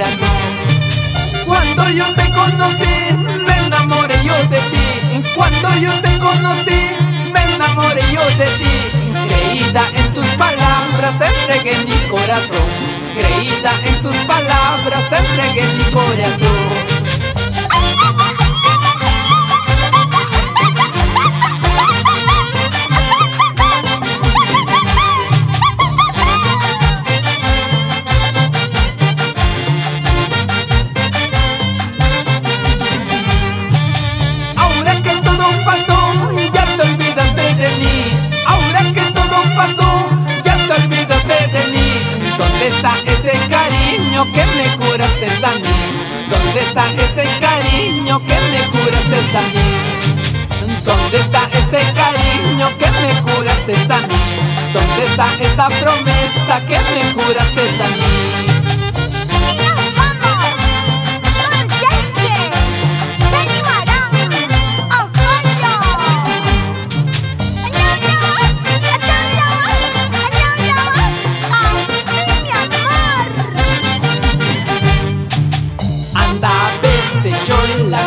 corazón. Cuando yo te conocí, me enamoré yo de ti. Cuando yo te conocí, me enamoré yo de ti. Creída en tus palabras, entregué mi corazón. Creída en tus palabras, entregué mi corazón. ¿Dónde está ese cariño que me juraste a mí? ¿Dónde está ese cariño que me juraste a mí? ¿Dónde está ese cariño que me juraste a mí? ¿Dónde está esa promesa que me juraste a mí?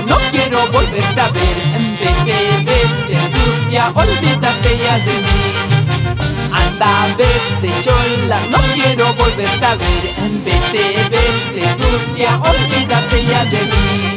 No quiero volverte a ver. Vete, sucia, olvídate ya de mí. Anda, vete, chola, no quiero volverte a ver. Vete, sucia, olvídate ya de mí.